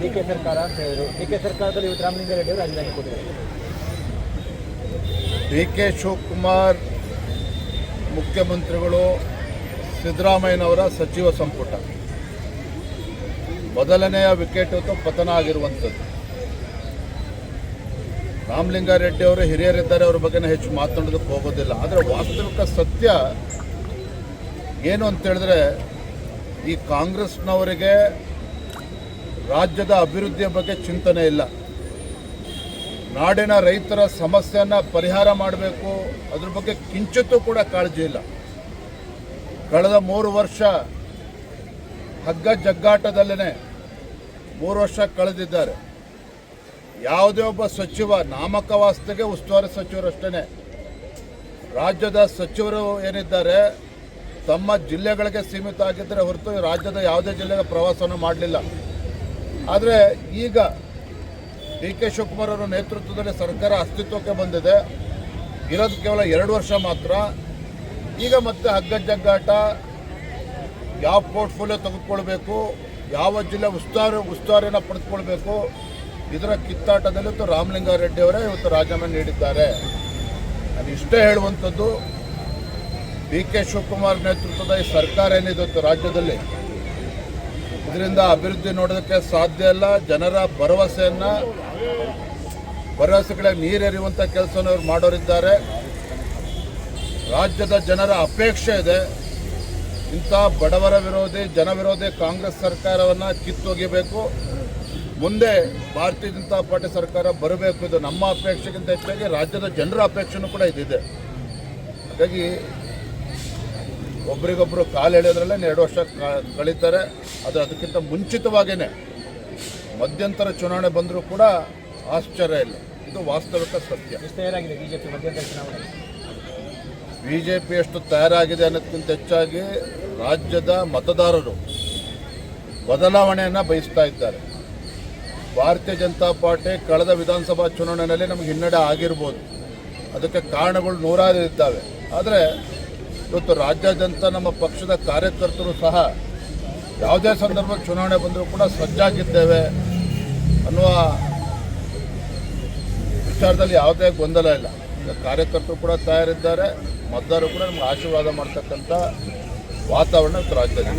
DK ಸರ್ಕಾರ ಅಂತ ಹೇಳಿದ್ರು. ಡಿಕೆ ಸರ್ಕಾರದಲ್ಲಿ ಇವತ್ತು ರಾಮಲಿಂಗಾರೆಡ್ಡಿ ಅವರು ರಾಜೀನಾಮೆ ಕೊಟ್ಟಿದ್ದಾರೆ. ಡಿ.ಕೆ. ಶಿವಕುಮಾರ್ ಮುಖ್ಯಮಂತ್ರಿಗಳು, ಸಿದ್ದರಾಮಯ್ಯನವರ ಸಚಿವ ಸಂಪುಟ ಮೊದಲನೆಯ ವಿಕೆಟ್ ಪತನ ಆಗಿರುವಂಥದ್ದು. ರಾಮಲಿಂಗಾರೆಡ್ಡಿ ಅವರು ಹಿರಿಯರಿದ್ದಾರೆ, ಅವ್ರ ಬಗ್ಗೆ ಹೆಚ್ಚು ಮಾತನಾಡೋದಕ್ಕೆ ಹೋಗೋದಿಲ್ಲ. ಆದರೆ ವಾಸ್ತವಿಕ ಸತ್ಯ ಏನು ಅಂತ ಹೇಳಿದ್ರೆ, ಈ ಕಾಂಗ್ರೆಸ್ನವರಿಗೆ ರಾಜ್ಯದ ಅಭಿವೃದ್ಧಿಯ ಬಗ್ಗೆ ಚಿಂತನೆ ಇಲ್ಲ. ನಾಡಿನ ರೈತರ ಸಮಸ್ಯೆಯನ್ನು ಪರಿಹಾರ ಮಾಡಬೇಕು, ಅದ್ರ ಬಗ್ಗೆ ಕಿಂಚಿತ್ತೂ ಕೂಡ ಕಾಳಜಿ ಇಲ್ಲ. ಕಳೆದ 3 ವರ್ಷ ಹಗ್ಗ ಜಗ್ಗಾಟದಲ್ಲೇ 3 ವರ್ಷ ಕಳೆದಿದ್ದಾರೆ. ಯಾವುದೇ ಒಬ್ಬ ಸಚಿವ ನಾಮಕವಾಸ್ತೆಗೆ ಉಸ್ತುವಾರಿ ಸಚಿವರಷ್ಟೇ. ರಾಜ್ಯದ ಸಚಿವರು ಏನಿದ್ದಾರೆ ತಮ್ಮ ಜಿಲ್ಲೆಗಳಿಗೆ ಸೀಮಿತ ಆಗಿದ್ದರೆ ಹೊರತು ರಾಜ್ಯದ ಯಾವುದೇ ಜಿಲ್ಲೆಗೆ ಪ್ರವಾಸವನ್ನು ಮಾಡಲಿಲ್ಲ. ಆದರೆ ಈಗ ಡಿ.ಕೆ. ಶಿವಕುಮಾರ್ ಅವರ ನೇತೃತ್ವದಲ್ಲಿ ಸರ್ಕಾರ ಅಸ್ತಿತ್ವಕ್ಕೆ ಬಂದಿದೆ. ಇರೋದು ಕೇವಲ 2 ವರ್ಷ ಮಾತ್ರ. ಈಗ ಮತ್ತೆ ಹಗ್ಗ ಜಗ್ಗಾಟ, ಯಾವ ಪೋರ್ಟ್ಫೋಲಿಯೋ ತೆಗೆದುಕೊಳ್ಬೇಕು, ಯಾವ ಜಿಲ್ಲೆ ಉಸ್ತುವಾರಿಯನ್ನು ಪಡೆದುಕೊಳ್ಬೇಕು, ಇದರ ಕಿತ್ತಾಟದಲ್ಲಿ ಇವತ್ತು ರಾಮಲಿಂಗಾರೆಡ್ಡಿ ಅವರೇ ಇವತ್ತು ರಾಜೀನಾಮೆ ನೀಡಿದ್ದಾರೆ. ನಾನು ಇಷ್ಟೇ ಹೇಳುವಂಥದ್ದು, ಡಿ.ಕೆ. ಶಿವಕುಮಾರ್ ನೇತೃತ್ವದ ಈ ಸರ್ಕಾರ ಏನಿದೆ ರಾಜ್ಯದಲ್ಲಿ, ಇದರಿಂದ ಅಭಿವೃದ್ಧಿ ನೋಡೋದಕ್ಕೆ ಸಾಧ್ಯ ಇಲ್ಲ. ಜನರ ಭರವಸೆಗಳಿಗೆ ನೀರೆರಿಯುವಂಥ ಕೆಲಸವನ್ನು ಅವರು ಮಾಡೋರಿದ್ದಾರೆ. ರಾಜ್ಯದ ಜನರ ಅಪೇಕ್ಷೆ ಇದೆ, ಇಂಥ ಬಡವರ ವಿರೋಧಿ, ಜನ ವಿರೋಧಿ ಕಾಂಗ್ರೆಸ್ ಸರ್ಕಾರವನ್ನು ಕಿತ್ತೊಗಿಬೇಕು. ಮುಂದೆ ಭಾರತೀಯ ಜನತಾ ಪಾರ್ಟಿ ಸರ್ಕಾರ ಬರಬೇಕು. ಇದು ನಮ್ಮ ಅಪೇಕ್ಷೆಗಿಂತ ಹೆಚ್ಚಾಗಿ ರಾಜ್ಯದ ಜನರ ಅಪೇಕ್ಷೆನೂ ಕೂಡ ಇದಿದೆ. ಹಾಗಾಗಿ ಒಬ್ರಿಗೊಬ್ಬರು ಕಾಲು ಎಳೆಯೋದ್ರಲ್ಲೇ 2 ವರ್ಷ ಕಳೀತಾರೆ. ಆದರೆ ಅದಕ್ಕಿಂತ ಮುಂಚಿತವಾಗಿಯೇ ಮಧ್ಯಂತರ ಚುನಾವಣೆ ಬಂದರೂ ಕೂಡ ಆಶ್ಚರ್ಯ ಇಲ್ಲ. ಇದು ವಾಸ್ತವಿಕ ಸತ್ಯ. ತಯಾರಾಗಿದೆ ಬಿಜೆಪಿ ಮಧ್ಯಂತರ ಚುನಾವಣೆ. ಬಿಜೆಪಿ ಎಷ್ಟು ತಯಾರಾಗಿದೆ ಅನ್ನೋದಕ್ಕಿಂತ ಹೆಚ್ಚಾಗಿ ರಾಜ್ಯದ ಮತದಾರರು ಬದಲಾವಣೆಯನ್ನು ಬಯಸ್ತಾ ಇದ್ದಾರೆ. ಭಾರತೀಯ ಜನತಾ ಪಾರ್ಟಿ ಕಳೆದ ವಿಧಾನಸಭಾ ಚುನಾವಣೆಯಲ್ಲಿ ನಮಗೆ ಹಿನ್ನಡೆ ಆಗಿರ್ಬೋದು, ಅದಕ್ಕೆ ಕಾರಣಗಳು ನೂರಾರು ಇದ್ದಾವೆ. ಆದರೆ ಇವತ್ತು ರಾಜ್ಯಾದ್ಯಂತ ನಮ್ಮ ಪಕ್ಷದ ಕಾರ್ಯಕರ್ತರು ಸಹ ಯಾವುದೇ ಸಂದರ್ಭದಲ್ಲಿ ಚುನಾವಣೆ ಬಂದರೂ ಕೂಡ ಸಜ್ಜಾಗಿದ್ದೇವೆ ಅನ್ನುವ ವಿಚಾರದಲ್ಲಿ ಯಾವುದೇ ಗೊಂದಲ ಇಲ್ಲ. ಕಾರ್ಯಕರ್ತರು ಕೂಡ ತಯಾರಿದ್ದಾರೆ, ಮತದಾರರು ಕೂಡ ನಮ್ಗೆ ಆಶೀರ್ವಾದ ಮಾಡ್ತಕ್ಕಂಥ ವಾತಾವರಣ ರಾಜ್ಯದಲ್ಲಿ.